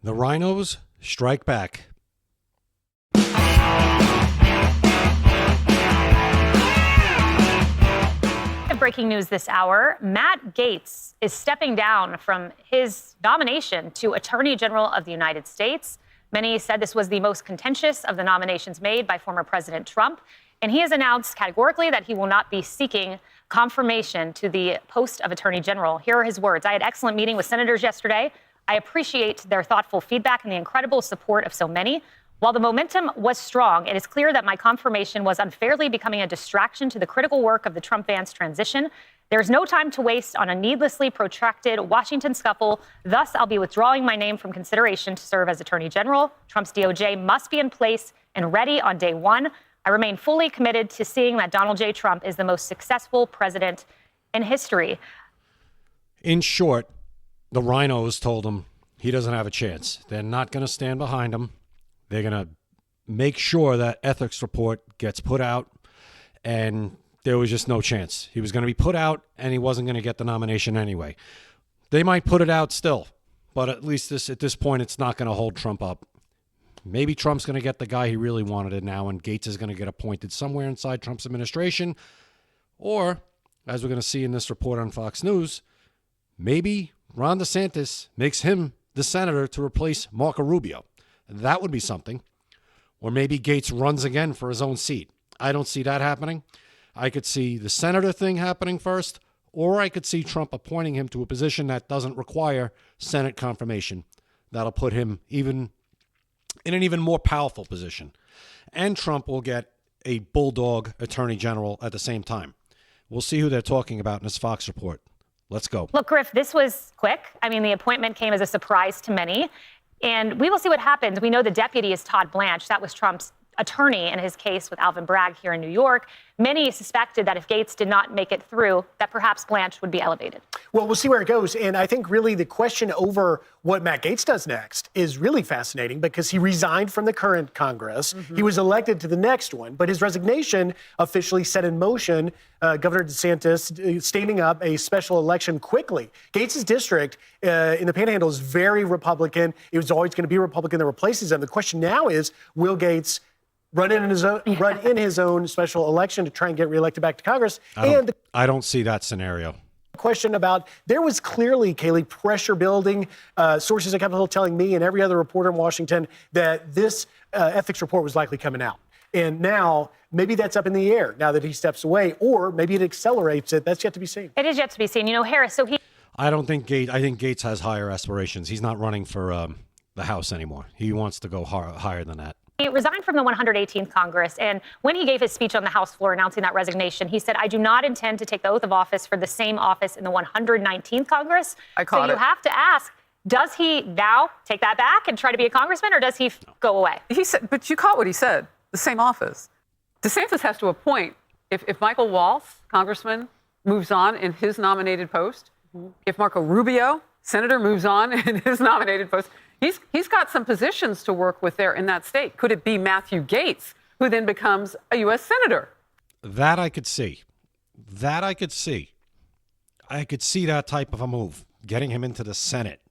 The rhinos strike back. Breaking news this hour, Matt Gaetz is stepping down from his nomination to Attorney General of the United States. Many said this was the most contentious of the nominations made by former President Trump. And he has announced categorically that he will not be seeking confirmation to the post of Attorney General. Here are his words. I had an excellent meeting with senators yesterday. I appreciate their thoughtful feedback and the incredible support of so many. While the momentum was strong, it is clear that my confirmation was unfairly becoming a distraction to the critical work of the Trump-Vance transition. There's no time to waste on a needlessly protracted Washington scuffle. Thus, I'll be withdrawing my name from consideration to serve as Attorney General. Trump's DOJ must be in place and ready on day one. I remain fully committed to seeing that Donald J. Trump is the most successful president in history. In short, the rhinos told him he doesn't have a chance. They're not going to stand behind him. They're going to make sure that ethics report gets put out, and there was just no chance. He was going to be put out, and he wasn't going to get the nomination anyway. They might put it out still, but at least at this point, it's not going to hold Trump up. Maybe Trump's going to get the guy he really wanted now, and Gaetz is going to get appointed somewhere inside Trump's administration. Or, as we're going to see in this report on Fox News, maybe Ron DeSantis makes him the senator to replace Marco Rubio. That would be something. Or maybe Gaetz runs again for his own seat. I don't see that happening. I could see the senator thing happening first, or I could see Trump appointing him to a position that doesn't require Senate confirmation. That'll put him in an even more powerful position. And Trump will get a bulldog attorney general at the same time. We'll see who they're talking about in this Fox report. Let's go. Look, Griff, this was quick. I mean, the appointment came as a surprise to many. And we will see what happens. We know the deputy is Todd Blanche. That was Trump's attorney in his case with Alvin Bragg here in New York. Many suspected that if Gaetz did not make it through, that perhaps Blanche would be elevated. Well, we'll see where it goes. And I think really the question over what Matt Gaetz does next is really fascinating because he resigned from the current Congress. Mm-hmm. He was elected to the next one, but his resignation officially set in motion Governor DeSantis standing up a special election quickly. Gaetz's district in the Panhandle is very Republican. It was always going to be a Republican that replaces him. The question now is, will Gaetz run in his own special election to try and get reelected back to Congress? I don't see that scenario. Question about, there was clearly, Kayleigh, pressure building, sources at Capitol Hill telling me and every other reporter in Washington that this ethics report was likely coming out. And now, maybe that's up in the air now that he steps away, or maybe it accelerates it. That's yet to be seen. It is yet to be seen. You know, Harris, I think Gaetz has higher aspirations. He's not running for the House anymore. He wants to go higher than that. He resigned from the 118th Congress, and when he gave his speech on the House floor announcing that resignation, he said, I do not intend to take the oath of office for the same office in the 119th Congress. So you have to ask, does he now take that back and try to be a congressman, or does he go away? He said, but you caught what he said, the same office. DeSantis has to appoint, if Michael Waltz, congressman, moves on in his nominated post, if Marco Rubio, senator, moves on in his nominated post, He's got some positions to work with there in that state. Could it be Matthew Gaetz, who then becomes a U.S. senator? That I could see. I could see that type of a move, getting him into the Senate.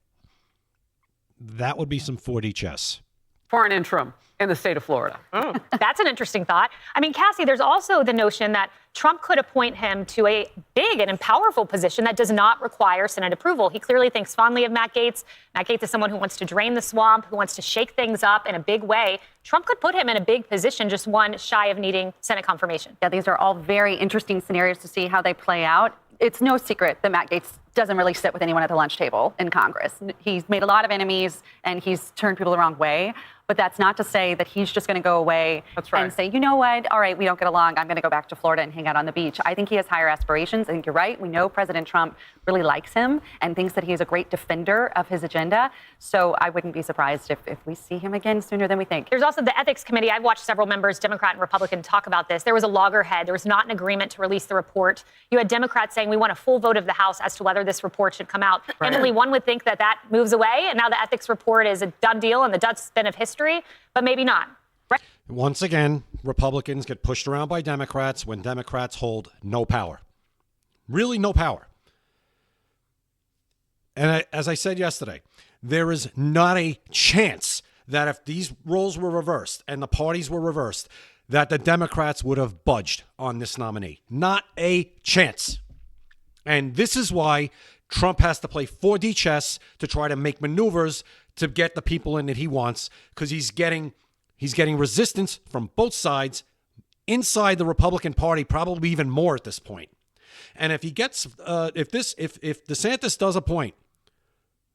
That would be some 4D chess. For an interim in the state of Florida. Oh. That's an interesting thought. I mean, Cassie, there's also the notion that Trump could appoint him to a big and powerful position that does not require Senate approval. He clearly thinks fondly of Matt Gaetz. Matt Gaetz is someone who wants to drain the swamp, who wants to shake things up in a big way. Trump could put him in a big position, just one shy of needing Senate confirmation. Yeah, these are all very interesting scenarios to see how they play out. It's no secret that Matt Gaetz doesn't really sit with anyone at the lunch table in Congress. He's made a lot of enemies, and he's turned people the wrong way. But that's not to say that he's just going to go away and say, you know what, all right, we don't get along. I'm going to go back to Florida and hang out on the beach. I think he has higher aspirations. I think you're right. We know President Trump really likes him and thinks that he's a great defender of his agenda. So I wouldn't be surprised if we see him again sooner than we think. There's also the ethics committee. I've watched several members, Democrat and Republican, talk about this. There was a loggerhead. There was not an agreement to release the report. You had Democrats saying we want a full vote of the House as to whether this report should come out. Right. Emily, one would think that moves away, and now the ethics report is a done deal and the dustbin of history. But maybe not. Right? Once again, Republicans get pushed around by Democrats when Democrats hold no power. Really no power. And as I said yesterday, There is not a chance that if these roles were reversed and the parties were reversed, that the Democrats would have budged on this nominee. Not a chance. And this is why Trump has to play 4D chess to try to make maneuvers to get the people in that he wants, because he's getting resistance from both sides inside the Republican Party, probably even more at this point. And if he gets if DeSantis does appoint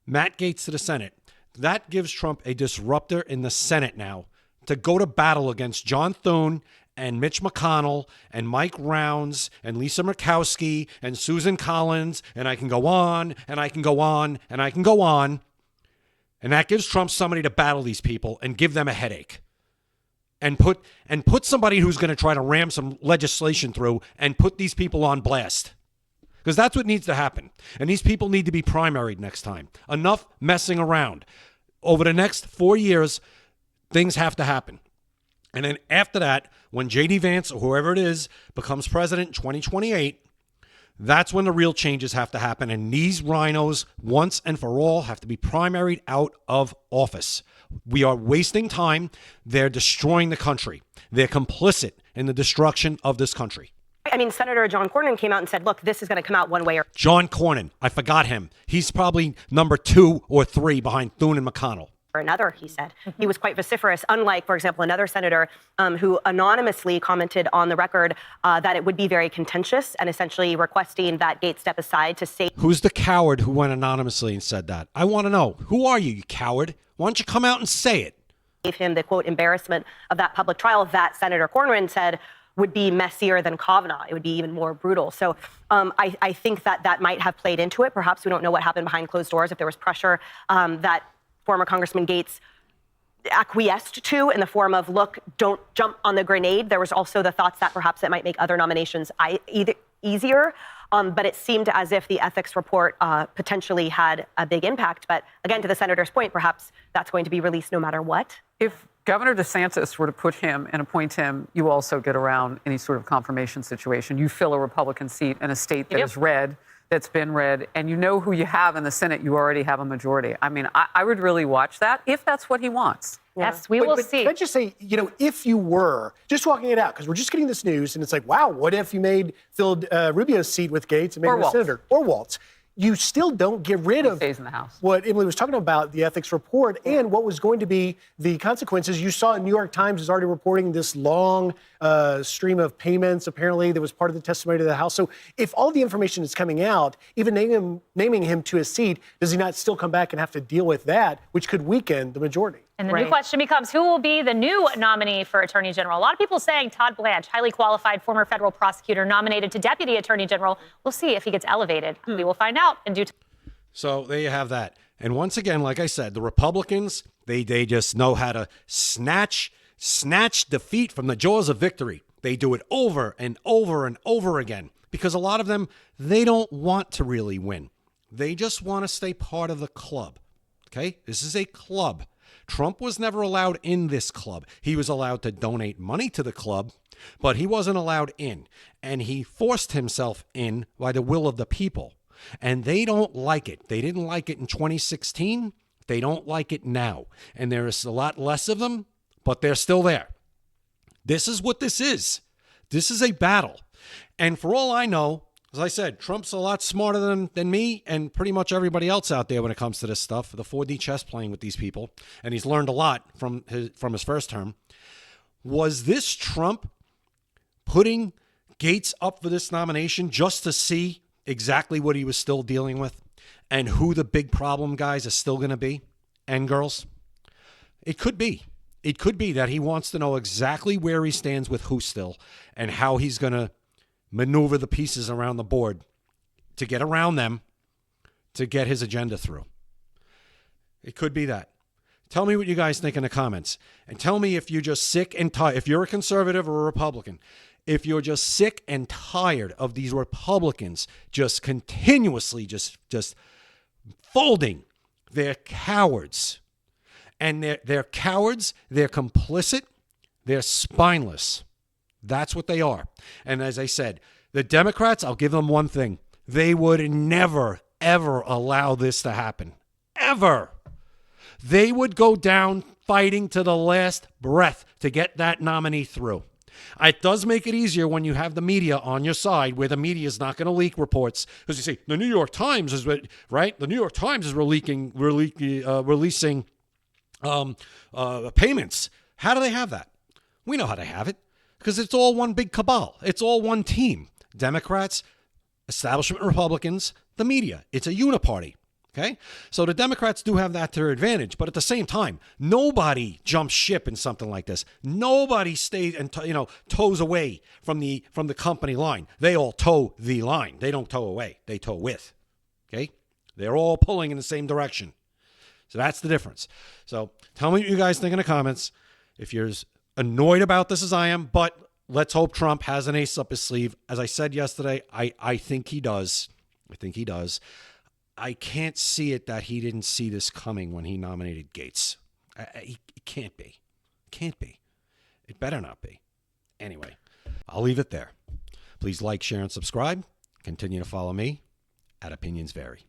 Matt Gaetz to the Senate, that gives Trump a disruptor in the Senate now to go to battle against John Thune and Mitch McConnell and Mike Rounds and Lisa Murkowski and Susan Collins, and I can go on and I can go on and I can go on. And that gives Trump somebody to battle these people and give them a headache. And put somebody who's going to try to ram some legislation through and put these people on blast. Because that's what needs to happen. And these people need to be primaried next time. Enough messing around. Over the next 4 years, things have to happen. And then after that, when J.D. Vance or whoever it is becomes president in 2028, that's when the real changes have to happen. And these rhinos, once and for all, have to be primaried out of office. We are wasting time. They're destroying the country. They're complicit in the destruction of this country. I mean, Senator John Cornyn came out and said, look, this is going to come out one way or John Cornyn, I forgot him. He's probably number 2 or 3 behind Thune and McConnell. another, he said. He was quite vociferous, unlike, for example, another senator who anonymously commented on the record that it would be very contentious and essentially requesting that Gaetz step aside to save. Who's the coward who went anonymously and said that? I want to know. Who are you, you coward? Why don't you come out and say it? Gave him the, quote, embarrassment of that public trial that Senator Cornyn said would be messier than Kavanaugh. It would be even more brutal. So I think that might have played into it. Perhaps we don't know what happened behind closed doors, if there was pressure that former Congressman Gaetz acquiesced to in the form of, look, don't jump on the grenade. There was also the thoughts that perhaps it might make other nominations easier. But it seemed as if the ethics report potentially had a big impact. But again, to the senator's point, perhaps that's going to be released no matter what. If Governor DeSantis were to put him and appoint him, you also get around any sort of confirmation situation. You fill a Republican seat in a state that is red, that's been red, and you know who you have in the Senate. You already have a majority. I mean, I would really watch that if that's what he wants. Yes, we will see. Can I just say, you know, if you were just walking it out, because we're just getting this news, and it's like, wow, what if you filled Rubio's seat with Gaetz and made him a senator? Or Waltz. You still don't get rid of stays in the House. What Emily was talking about, the ethics report, and what was going to be the consequences. You saw New York Times is already reporting this long stream of payments, apparently, that was part of the testimony to the House. So if all the information is coming out, even naming him to a seat, does he not still come back and have to deal with that, which could weaken the majority? And the new question becomes, who will be the new nominee for Attorney General? A lot of people saying Todd Blanche, highly qualified former federal prosecutor nominated to Deputy Attorney General. We'll see if he gets elevated. We will find out in due time. So there you have that. And once again, like I said, the Republicans, they just know how to snatch defeat from the jaws of victory. They do it over and over and over again because a lot of them, they don't want to really win. They just want to stay part of the club. Okay? This is a club. Trump was never allowed in this club. He was allowed to donate money to the club, but he wasn't allowed in. And he forced himself in by the will of the people. And they don't like it. They didn't like it in 2016. They don't like it now. And there is a lot less of them, but they're still there. This is what this is. This is a battle. And for all I know, as I said, Trump's a lot smarter than me and pretty much everybody else out there when it comes to this stuff, the 4D chess playing with these people. And he's learned a lot from his first term. Was this Trump putting Gaetz up for this nomination just to see exactly what he was still dealing with and who the big problem guys are still going to be and girls? It could be. It could be that he wants to know exactly where he stands with who still and how he's going to maneuver the pieces around the board to get around them to get his agenda through. It could be that. Tell me what you guys think in the comments. And tell me if you're just sick and tired. If you're a conservative or a Republican, if you're just sick and tired of these Republicans just continuously just folding. They're cowards. And they're cowards. They're complicit. They're spineless. That's what they are. And as I said, the Democrats, I'll give them one thing. They would never, ever allow this to happen. Ever. They would go down fighting to the last breath to get that nominee through. It does make it easier when you have the media on your side, where the media is not going to leak reports. Because you see, the New York Times is right. The New York Times is releasing payments. How do they have that? We know how they have it, because it's all one big cabal. It's all one team. Democrats, establishment Republicans, the media. It's a uniparty. Okay, so the Democrats do have that to their advantage, but at the same time, nobody jumps ship in something like this. Nobody stays and toes away from the company line. They all toe the line. They don't toe away. They toe with. Okay, they're all pulling in the same direction. So that's the difference. So tell me what you guys think in the comments. If you're as annoyed about this as I am, but let's hope Trump has an ace up his sleeve. As I said yesterday, I think he does. I think he does. I can't see it that he didn't see this coming when he nominated Gaetz. It can't be. Can't be. It better not be. Anyway, I'll leave it there. Please like, share, and subscribe. Continue to follow me at Opinions Vary.